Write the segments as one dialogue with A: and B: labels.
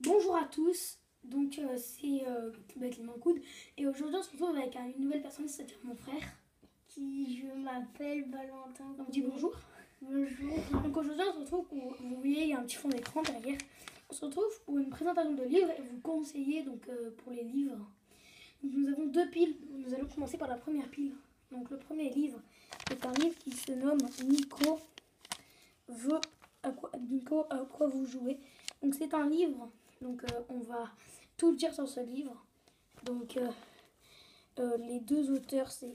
A: Bonjour à tous, donc c'est Clément Coude et aujourd'hui on se retrouve avec une nouvelle personne, c'est-à-dire mon frère.
B: Je m'appelle Valentin.
A: On dit bonjour.
B: Bonjour.
A: Donc aujourd'hui on se retrouve pour, vous voyez il y a un petit fond d'écran derrière, on se retrouve pour une présentation de livres et vous conseiller donc, pour les livres. Donc, nous avons deux piles, nous allons commencer par la première pile. Donc le premier livre est un livre qui se nomme Nico à quoi vous jouez. Donc c'est un livre. Donc on va tout dire sur ce livre. Donc les deux auteurs c'est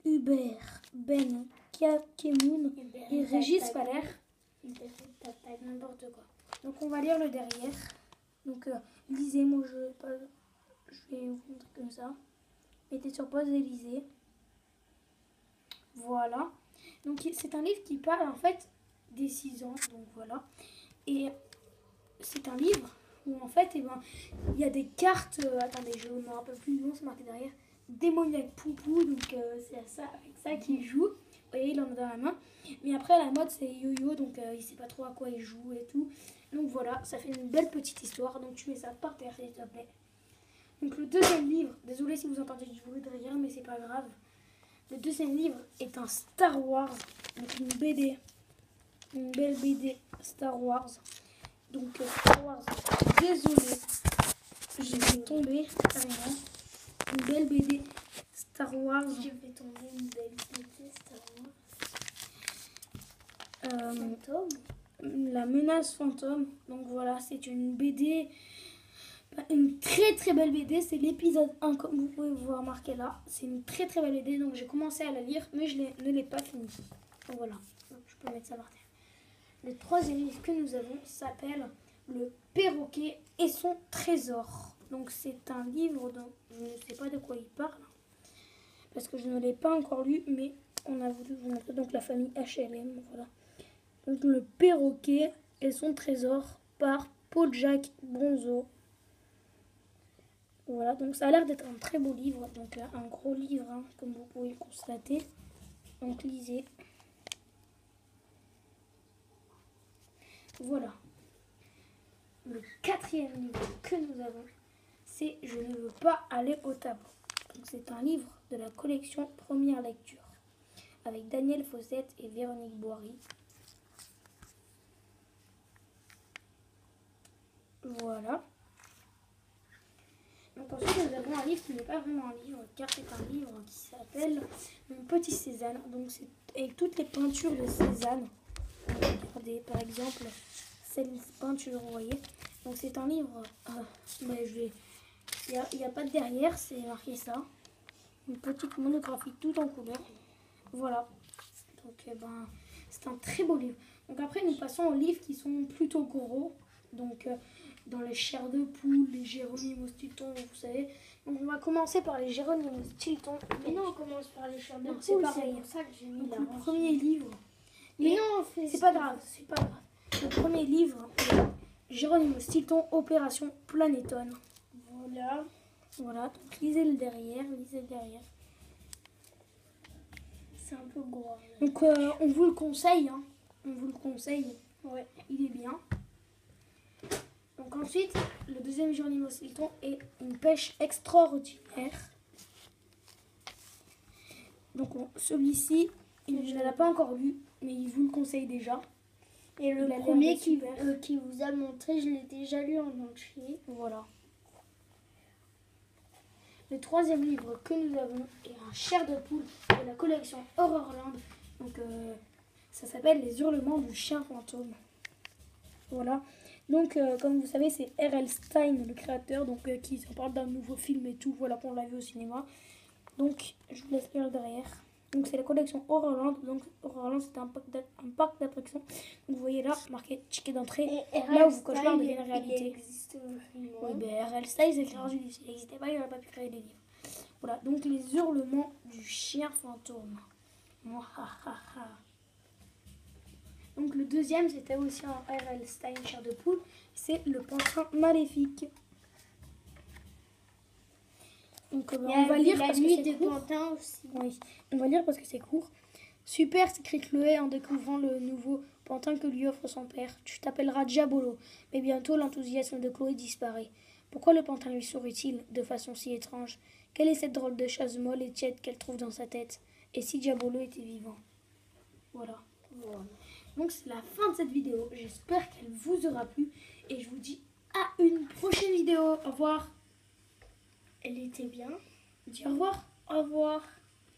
A: Hubert Ben Kemoun et Régis Faller. N'importe quoi. Donc on va lire le derrière. Donc lisez, moi je vais vous montrer comme ça. Mettez sur pause et lisez. Voilà. Donc c'est un livre qui parle en fait des 6 ans. Donc voilà. Et c'est un livre où en fait il y a des cartes, attendez je me rappelle plus du nom, c'est marqué derrière, démoniaque Poupou, donc c'est avec ça qu'il joue, vous voyez il en a dans la main, mais après la mode c'est yo-yo, donc il sait pas trop à quoi il joue et tout, donc voilà, ça fait une belle petite histoire, donc tu mets ça par terre s'il te plaît. Donc le deuxième livre, désolé si vous entendez du bruit derrière mais c'est pas grave, le deuxième livre est un Star Wars, donc une BD, une belle BD Star Wars. Donc Star Wars, désolé, je vais tomber carrément. Une belle BD Star Wars.
B: Je vais tomber une belle BD Star Wars. Fantôme.
A: La menace fantôme. Donc voilà, c'est une BD, une très très belle BD. C'est l'épisode 1 comme vous pouvez voir marqué là. C'est une très très belle BD. Donc j'ai commencé à la lire, mais je ne l'ai pas finie. Donc voilà, je peux mettre ça par terre. Le troisième livre que nous avons s'appelle Le perroquet et son trésor. Donc c'est un livre dont je ne sais pas de quoi il parle parce que je ne l'ai pas encore lu, mais on a voulu vous montrer donc la famille HLM. Voilà. Donc Le perroquet et son trésor par Paul Jacques Bonzo. Voilà, donc ça a l'air d'être un très beau livre, donc un gros livre hein, comme vous pouvez le constater. Donc lisez. Voilà. Le quatrième livre que nous avons, c'est Je ne veux pas aller au tableau. Donc c'est un livre de la collection Première Lecture avec Daniel Fossette et Véronique Boiry. Voilà. Donc ensuite nous avons un livre qui n'est pas vraiment un livre car c'est un livre qui s'appelle Mon petit Cézanne. Donc c'est avec toutes les peintures de Cézanne. Regardez par exemple cette peinture, vous voyez. Donc c'est un livre, mais il n'y a pas de derrière, c'est marqué ça. Une petite monographie tout en couleur. Voilà. Donc c'est un très beau livre. Donc après nous passons aux livres qui sont plutôt gros. Donc dans les chairs de poule, les Géronimo Stilton, vous savez. Donc on va commencer par les Géronimo Stilton.
B: Mais non, on commence par les chairs de poule.
A: C'est pareil.
B: C'est pour ça que j'ai mis
A: Donc
B: la
A: le premier livre.
B: Mais non,
A: c'est pas grave, c'est pas grave. Le premier livre, Géronimo Stilton, Opération Planétone.
B: Voilà.
A: Voilà, donc lisez le derrière, lisez le derrière.
B: C'est un peu gros.
A: Donc on vous le conseille, hein. On vous le conseille.
B: Ouais.
A: Il est bien. Donc ensuite, le deuxième Géronimo Stilton est Une pêche extraordinaire. Donc celui-ci, il ne l'a pas encore lu, mais il vous le conseille déjà.
B: Et le premier qui vous a montré, je l'ai déjà lu en entier.
A: Voilà. Le troisième livre que nous avons est un chair de poule de la collection Horrorland. Donc ça s'appelle Les hurlements du chien fantôme. Voilà. Donc comme vous savez, c'est R.L. Stein, le créateur, donc qui s'en parle d'un nouveau film et tout. Voilà qu'on l'a vu au cinéma. Donc je vous laisse lire derrière. Donc c'est la collection Horrorland. Donc Horrorland c'est un parc d'attractions. Donc vous voyez là marqué ticket d'entrée. Là où vous cauchemar devient réalité.
B: Il existe vraiment.
A: Oui, ben R.L. Stein c'est l'écrivain du livre. S'il n'existait pas, il n'aurait pas pu créer des livres. Voilà, donc les hurlements du chien fantôme. Donc le deuxième c'était aussi un R.L. Stein chair de poule. C'est Le Pantin maléfique. Donc on va lire parce que c'est court.
B: Aussi.
A: Oui, on va lire parce que c'est court. Super, s'écrie Chloé en découvrant le nouveau pantin que lui offre son père. Tu t'appelleras Diabolo. Mais bientôt l'enthousiasme de Chloé disparaît. Pourquoi le pantin lui sourit-il de façon si étrange? Quelle est cette drôle de chose molle et tiède qu'elle trouve dans sa tête? Et si Diabolo était vivant? Voilà. Donc c'est la fin de cette vidéo. J'espère qu'elle vous aura plu. Et je vous dis à une prochaine vidéo. Au revoir.
B: Elle était bien.
A: Dis au revoir.
B: Au revoir.